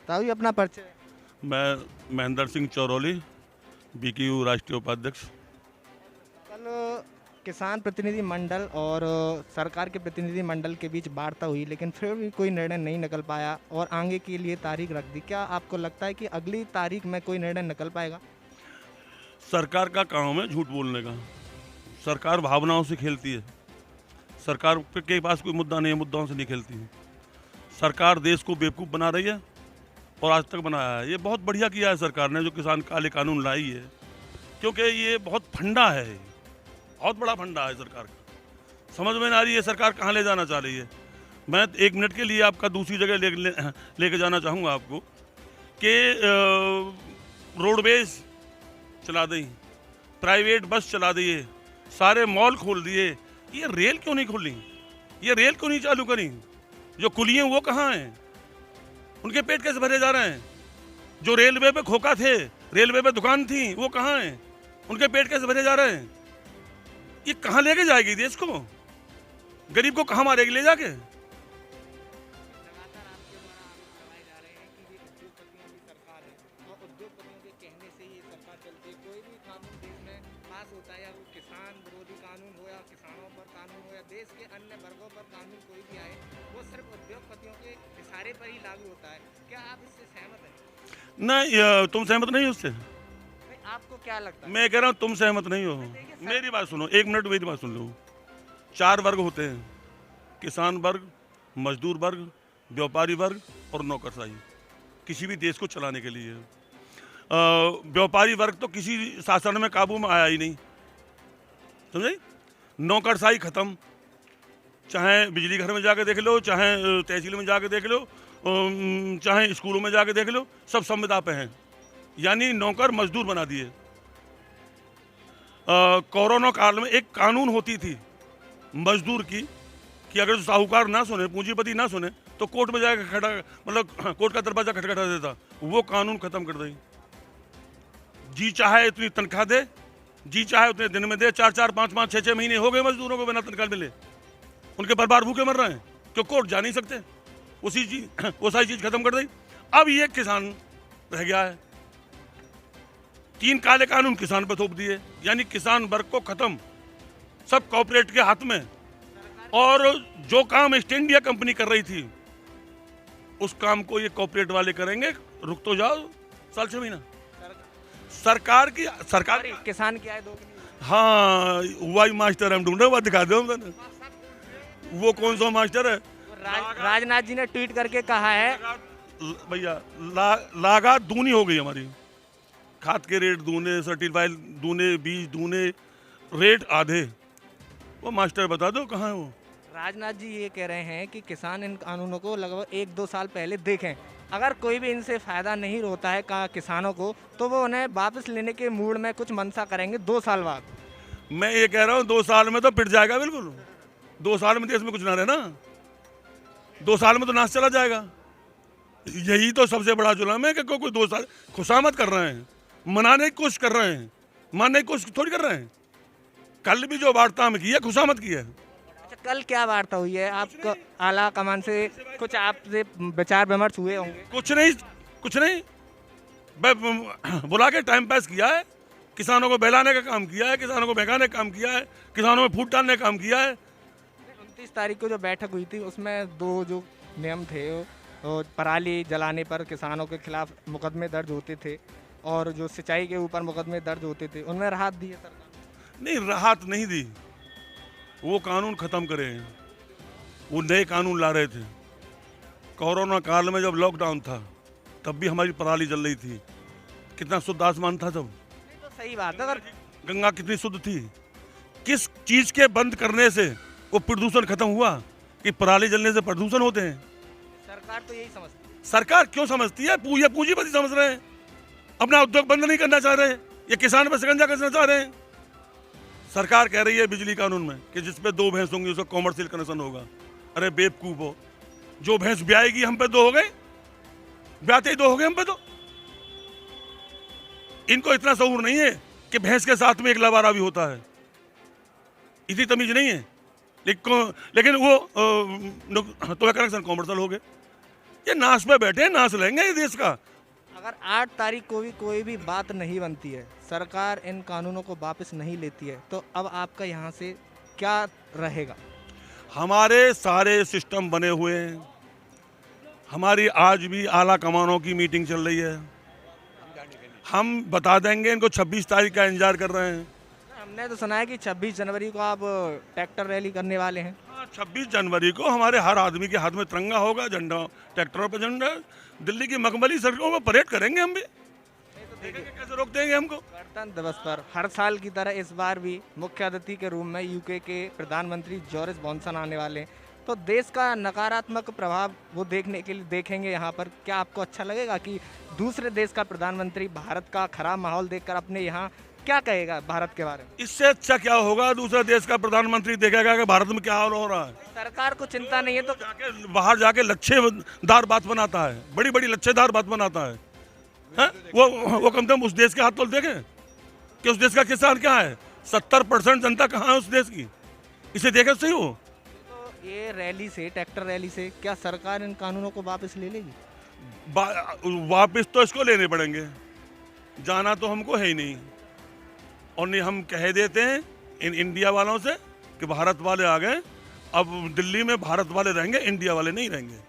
ताऊ अपना परिचय। मैं महेंद्र सिंह चौरोली, बीकेयू राष्ट्रीय उपाध्यक्ष। कल किसान प्रतिनिधि मंडल और सरकार के प्रतिनिधि मंडल के बीच वार्ता हुई, लेकिन फिर भी कोई निर्णय नहीं निकल पाया और आगे के लिए तारीख रख दी। क्या आपको लगता है कि अगली तारीख में कोई निर्णय निकल पाएगा? सरकार का काम है झूठ बोलने का। सरकार भावनाओं से खेलती है। सरकार के पास कोई मुद्दा नहीं है, मुद्दाओं से नहीं खेलती है। सरकार देश को बेवकूफ़ बना रही है और आज तक बनाया है। ये बहुत बढ़िया किया है सरकार ने जो किसान काले कानून लाई है, क्योंकि ये बहुत फंडा है, बहुत बड़ा फंडा है सरकार का। समझ में ना आ रही है सरकार कहाँ ले जाना चाह रही है। मैं 1 मिनट के लिए आपका दूसरी जगह लेके जाना चाहूँगा आपको कि रोडवेज चला दी, प्राइवेट बस चला दिए, सारे मॉल खोल दिए। ये रेल क्यों नहीं खोली? ये रेल क्यों नहीं चालू करी? जो कुली हैं वो कहाँ हैं? उनके पेट कैसे भरे जा रहे हैं? जो रेलवे पे खोखा थे, रेलवे पे दुकान थी, वो कहाँ हैं? उनके पेट कैसे भरे जा रहे हैं? ये कहाँ लेके जाएगी देश को? गरीब को कहाँ मारेगी ले जाके? लगातार आपके द्वारा आरोप लगाए जा रहे हैं कि ये उद्योगपतियों की सरकार है और उद्योगपतियों के कहने से ही ये सरकार चलती है। कोई भी कानून देश में पास होता है, या वो किसान विरोधी कानून हो या किसानों पर कानून हो या देश के अन्य वर्गों पर कानून कोई भी आए, वो सिर्फ उद्योगपतियों के इशारे पर ही लागू होता है। क्या आप इससे सहमत हैं? नहीं, तुम सहमत नहीं हो उससे? नहीं, आपको क्या लगता है? मैं कह रहा हूँ तुम सहमत नहीं हो। मेरी बात सुनो, 1 मिनट मेरी बात सुन लो। 4 वर्ग होते हैं: किसान वर्ग, मजदूर वर्ग, व्यापारी वर्ग और नौकरशाही। किसी भी देश को चलाने के लिए व्यापारी वर्ग तो किसी शासन में काबू में आया ही नहीं, समझे? नौकरशाही खत्म। चाहे बिजली घर में जाके देख लो, चाहे तहसील में जाके देख लो, चाहे स्कूलों में जाके देख लो, सब संविदा पे हैं। यानी नौकर मजदूर बना दिए। कोरोना काल में एक कानून होती थी मजदूर की कि अगर साहूकार ना सुने, पूंजीपति ना सुने, तो कोर्ट में जाकर खड़ा, मतलब कोर्ट का दरवाजा खटखटा देता। वो कानून खत्म कर दी। जी चाहे इतनी तनख्वाह दे, जी चाहे उतने दिन में दे। 4-4, 5-5, 6-6 महीने हो गए मजदूरों को बिना तनख्वाह मिले। उनके परिवार भूखे मर रहे हैं क्यों? कोर्ट जा नहीं सकते। उसी चीज वो सारी चीज खत्म कर दी। अब ये किसान रह गया है। 3 काले कानून किसान पर थोप दिए, यानी किसान वर्ग को खत्म, सब कॉर्पोरेट के हाथ में। और जो काम ईस्ट इंडिया कंपनी कर रही थी, उस काम को ये कॉर्पोरेट वाले करेंगे। रुक तो जाओ, साल 6 महीना। सरकार किसान की आय दोगुनी। हाँ, हुआ ही मास्टर हम ढूंढे, हुआ दिखा दो मैंने। वो कौन सा मास्टर है? राजनाथ जी ने ट्वीट करके कहा है भैया, लागत दूनी हो गई हमारी। खाद के रेट दूने, सर्टिफाइड दूने, बीज दूने, रेट आधे। वो मास्टर बता दो कहाँ है वो? राजनाथ जी ये कह रहे हैं कि किसान इन कानूनों को लगभग 1-2 साल पहले देखें। अगर कोई भी इनसे फायदा नहीं होता है किसानों को, तो वो उन्हें वापस लेने के मूड में कुछ मंशा करेंगे 2 साल बाद। मैं ये कह रहा हूँ 2 साल में तो पिट जाएगा बिल्कुल। 2 साल में देश में कुछ ना रहे ना। 2 साल में तो नाश चला जाएगा। यही तो सबसे बड़ा जुल्म है कि कोई 2 साल खुशामद कर रहे हैं, मनाने की कोशिश कर रहे हैं, मानने की कोशिश थोड़ी कर रहे हैं। कल भी जो वार्ता में की है, खुशामद की है। अच्छा, कल क्या वार्ता हुई है? आपको आला कमान से कुछ आपसे विचार विमर्श हुए होंगे? कुछ नहीं। बुला के टाइम पास किया है। किसानों को बहलाने का काम किया है, किसानों को बहकाने का काम किया है, किसानों में फूट डालने का काम किया है। 29 तारीख को जो बैठक हुई थी, उसमें 2 जो नियम थे, पराली जलाने पर किसानों के खिलाफ मुकदमे दर्ज होते थे और जो सिंचाई के ऊपर मुकदमे दर्ज होते थे, उनमें राहत दी है सरकार? नहीं, राहत नहीं दी। वो कानून खत्म करे हैं। वो नए कानून ला रहे थे। कोरोना काल में जब लॉकडाउन था, तब भी हमारी पराली जल रही थी। कितना शुद्ध आसमान था तब। नहीं, तो सही बात है। अगर गंगा कितनी शुद्ध थी। किस चीज के बंद करने से वो प्रदूषण खत्म हुआ? कि पराली जलने से प्रदूषण होते हैं। सरकार तो यही समझती है। सरकार क्यों समझती है? पूंजीपति समझ रहे हैं। अपना उद्योग बंद नहीं करना चाह रहे हैं, ये किसान पर शिकंजा कसना चाह रहे हैं। सरकार कह रही है बिजली कानून में कि जिसपे 2 भैंस होंगी उसका कॉमर्शियल कनेक्शन होगा। अरे बेवकूफ हो, जो भैंस ब्याएगी हम पे 2 हो गए, ब्याते ही 2 हो गए हम पे। तो इनको इतना शऊर नहीं है कि भैंस के साथ में एक लबारा भी होता है। इतनी तमीज नहीं है। लेकिन वो तो कनेक्शन कॉमर्शियल हो गए। ये नाश पे बैठे हैं, नाश लेंगे ये देश का। अगर 8 तारीख को भी कोई भी बात नहीं बनती है, सरकार इन कानूनों को वापस नहीं लेती है, तो अब आपका यहाँ से क्या रहेगा? हमारे सारे सिस्टम बने हुए हैं। हमारी आज भी आला कमानों की मीटिंग चल रही है। हम बता देंगे इनको, 26 तारीख का इंतजार कर रहे हैं। हमने तो सुना है कि 26 जनवरी को आप ट्रैक्टर रैली करने वाले हैं। हाँ, 26 जनवरी को हमारे हर आदमी के हाथ में तिरंगा होगा, झंडा, ट्रैक्टरों पर झंडा। दिल्ली की मखमली सड़कों पर परेड करेंगे हम भी। देखेंगे कैसे रोक देंगे हमको। गणतंत्र दिवस पर हर साल की तरह इस बार भी मुख्य अतिथि के रूप में यूके के प्रधानमंत्री जोरिस जॉनसन आने वाले हैं, तो देश का नकारात्मक प्रभाव वो देखने के लिए देखेंगे यहाँ पर। क्या आपको अच्छा लगेगा कि दूसरे देश का प्रधानमंत्री भारत का खराब माहौल देखकर अपने यहाँ क्या कहेगा भारत के बारे में? इससे अच्छा क्या होगा, दूसरे देश का प्रधानमंत्री देखेगा कि भारत में क्या हाल हो रहा है। सरकार को चिंता नहीं है तो बाहर जाके लच्छेदार बात बनाता है, बड़ी बड़ी लच्छेदार बात बनाता है। वो कम से कम उस देश के हाथ तो देखें कि उस देश का किसान क्या है। 70% जनता कहाँ है उस देश की, इसे देखे सही हो। तो ये रैली से, ट्रैक्टर रैली से, क्या सरकार इन कानूनों को वापस ले लेगी? वापस तो इसको लेने पड़ेंगे, जाना तो हमको है ही नहीं। और नहीं, हम कह देते हैं इन इंडिया वालों से कि भारत वाले आ गए, अब दिल्ली में भारत वाले रहेंगे, इंडिया वाले नहीं रहेंगे।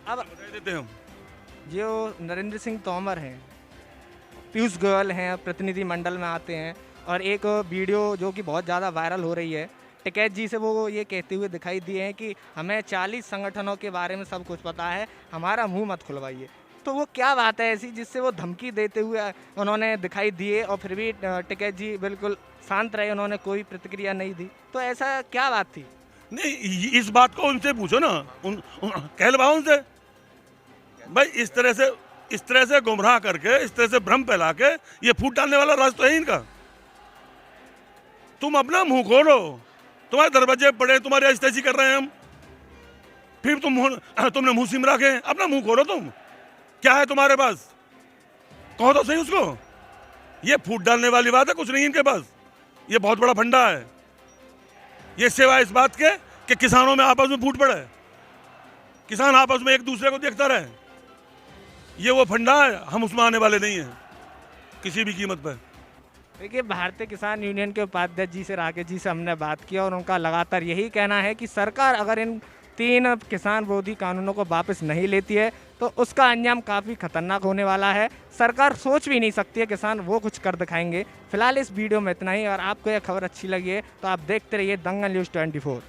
अब बता देते हैं हम। जो नरेंद्र सिंह तोमर हैं, पीयूष गोयल हैं, प्रतिनिधि मंडल में आते हैं, और एक वीडियो जो कि बहुत ज़्यादा वायरल हो रही है, टिकैत जी से वो ये कहते हुए दिखाई दिए हैं कि हमें 40 संगठनों के बारे में सब कुछ पता है, हमारा मुंह मत खुलवाइए। तो वो क्या बात है ऐसी जिससे वो धमकी देते हुए उन्होंने दिखाई दिए, और फिर भी टिकैत जी बिल्कुल शांत रहे, उन्होंने कोई प्रतिक्रिया नहीं दी? तो ऐसा क्या बात थी? नहीं, इस बात को उनसे पूछो ना, कहलवाओ उनसे। भाई इस तरह से गुमराह करके, इस तरह से भ्रम फैला के ये फूट डालने वाला राज तो है इनका। तुम अपना मुंह खोलो, तुम्हारे दरवाजे पड़े, तुम्हारी ऐसी कर रहे हैं हम, फिर तुमने मुंह सिमरा के अपना मुंह खोलो। तुम क्या है तुम्हारे पास, कहो तो सही उसको। ये फूट डालने वाली बात है, कुछ नहीं इनके पास। ये बहुत बड़ा फंडा है, ये सिवाय इस बात के कि किसानों में आपस में फूट पड़े, किसान आपस में एक दूसरे को देखता रहे, ये वो फंडा है। हम उसमें आने वाले नहीं हैं किसी भी कीमत पर। देखिए, भारतीय किसान यूनियन के उपाध्यक्ष जी से, राकेश जी से हमने बात की, और उनका लगातार यही कहना है कि सरकार अगर इन 3 किसान विरोधी कानूनों को वापस नहीं लेती है तो उसका अंजाम काफ़ी खतरनाक होने वाला है। सरकार सोच भी नहीं सकती है, किसान वो कुछ कर दिखाएंगे। फिलहाल इस वीडियो में इतना ही, और आपको यह खबर अच्छी लगी है तो आप देखते रहिए दंगल न्यूज़ 24।